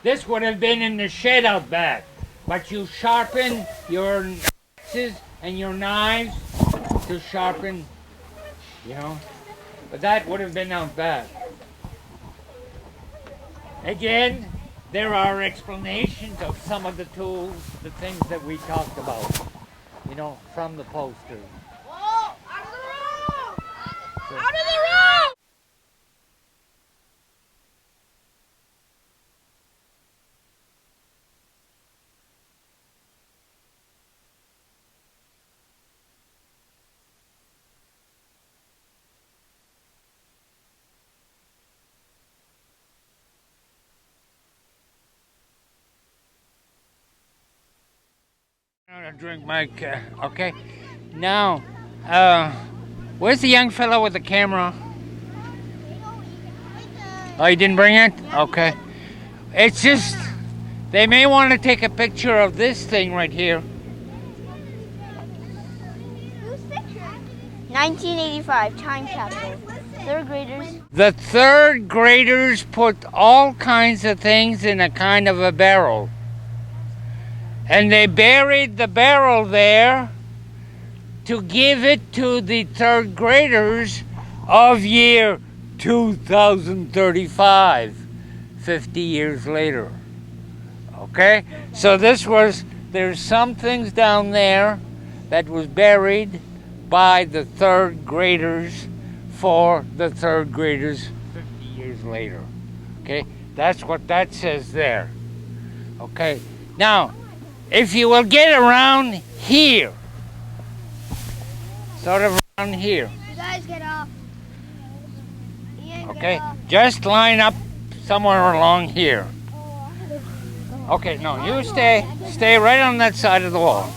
This would have been in the shed out back. But you sharpen your axes and your knives to sharpen, you know. But that would have been out back. Again, there are explanations of some of the tools, the things that we talked about, you know, from the poster. Whoa! Out of the road! Out of the road! I'm gonna drink my, okay. Now, where's the young fellow with the camera? Oh, you didn't bring it? Okay. It's just, they may want to take a picture of this thing right here. 1985, time capsule. Third graders. The third graders put all kinds of things in a kind of a barrel. And they buried the barrel there to give it to the third graders of year 2035, 50 years later. Okay? So there's some things down there that was buried by the third graders for the third graders 50 years later. Okay? That's what that says there. Okay? Now, if you will get around here, sort of around here, You guys get off. okay? Just line up somewhere along here. Okay, no, you stay right on that side of the wall.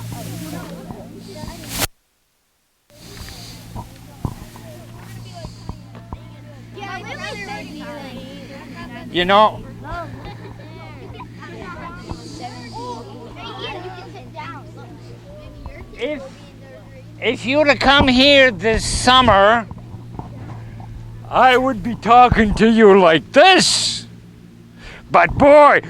You know, if you were to come here this summer, I would be talking to you like this. But boy,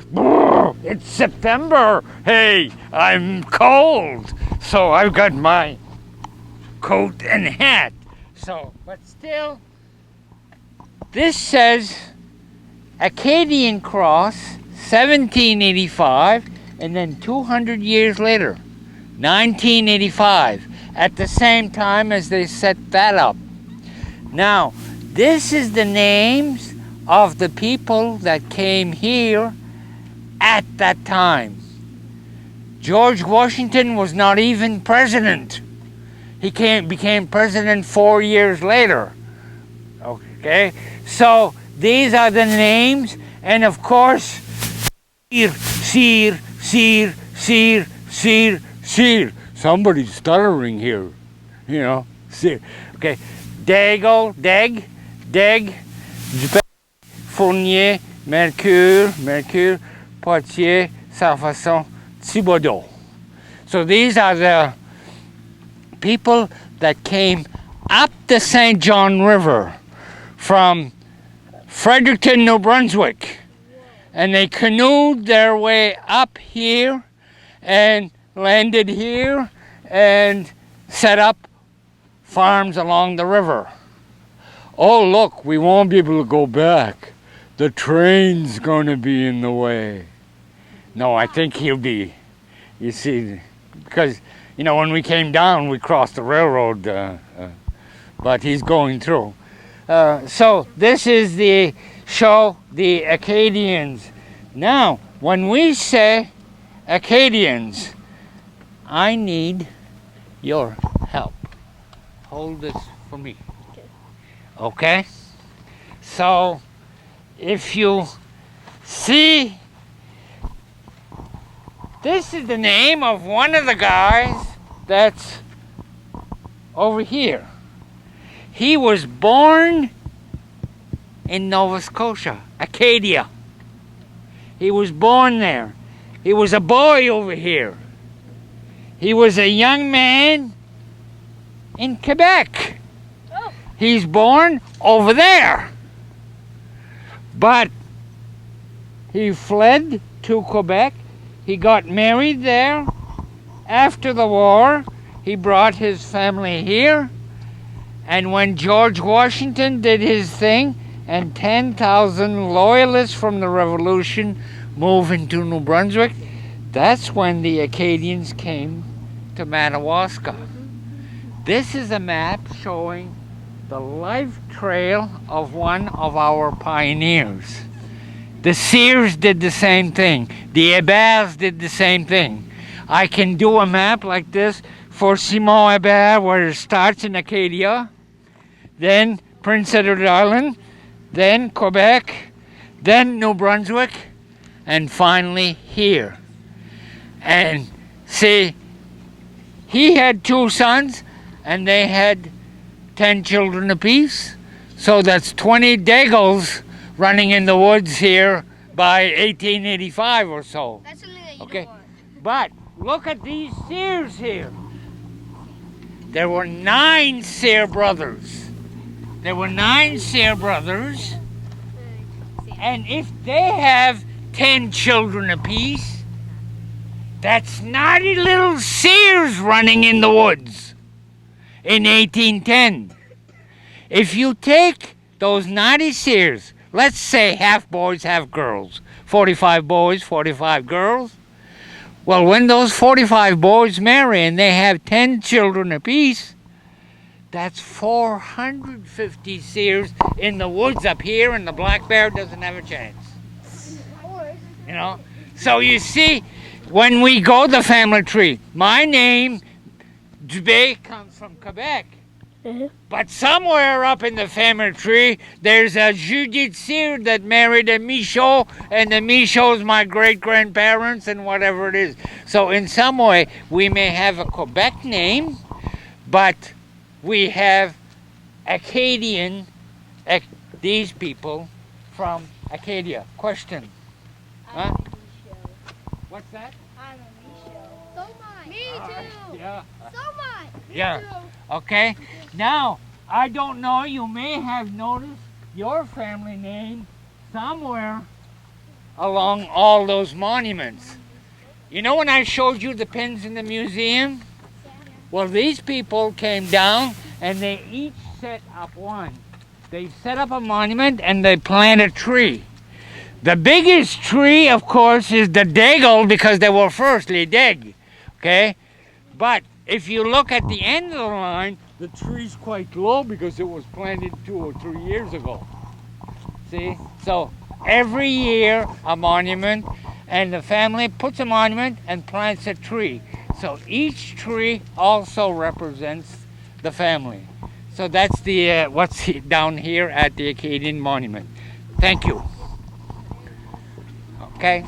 it's September. Hey, I'm cold. So I've got my coat and hat. So, but still, this says Acadian Cross, 1785, and then 200 years later, 1985, at the same time as they set that up. Now, this is the names of the people that came here at that time. George Washington was not even president. He became president 4 years later. Okay, so these are the names, and of course, Seer. Somebody's stuttering here, you know. Seer. Okay, Deg, Fournier, Mercure, Poitiers, Sarfasson, Thibodeau. So these are the people that came up the St. John River from Fredericton, New Brunswick. And they canoed their way up here and landed here and set up farms along the river. Oh, look, we won't be able to go back. The train's going to be in the way. No, I think he'll be. You see, because, you know, when we came down, we crossed the railroad, but he's going through. So this is the show, the Acadians. Now, when we say Acadians, I need your help. Hold this for me. Okay? So, if you see, this is the name of one of the guys that's over here. He was born in Nova Scotia, Acadia. He was born there. He was a boy over here. He was a young man in Quebec. He's born over there. But He fled to Quebec. He got married there. After the war, he brought his family here. And when George Washington did his thing, and 10,000 loyalists from the Revolution moved into New Brunswick, that's when the Acadians came to Madawaska. This is a map showing the life trail of one of our pioneers. The Sears did the same thing. The Héberts did the same thing. I can do a map like this for Simon Hébert, where it starts in Acadia, then Prince Edward Island, then Quebec, then New Brunswick, and finally here. And see, he had 2 sons, and they had 10 children apiece. So that's 20 Daigles running in the woods here by 1885 or so. That's something that you Okay. don't want. But look at these Sears here. There were 9 Sear brothers. There were 9 Sear brothers. And if they have 10 children apiece, that's naughty little Sears running in the woods in 1810. If you take those naughty Sears, let's say half boys, half girls, 45 boys, 45 girls. Well, when those 45 boys marry and they have 10 children apiece, that's 450 Sears in the woods up here, and the black bear doesn't have a chance. You know? So you see, when we go the family tree, my name, Dubé, comes from Quebec. But somewhere up in the family tree, there's a Judith Sear that married a Michaud, and the Michaud's my great-grandparents and whatever it is. So in some way, we may have a Quebec name, but we have Acadian, these people from Acadia. Question? Huh? What's that? I'm a Michaud. So much. Me too. Yeah. So much. Yeah. Okay. Now, I don't know, you may have noticed your family name somewhere along all those monuments. You know when I showed you the pins in the museum? Well, these people came down and they each set up one. They set up a monument and they plant a tree. The biggest tree, of course, is the Daigle because they were first, Les Daigues. Okay? But if you look at the end of the line, the tree's quite low because it was planted 2 or 3 years ago. See? So every year a monument, and the family puts a monument and plants a tree. So each tree also represents the family. So that's the what's down here at the Acadian Monument. Thank you. Okay.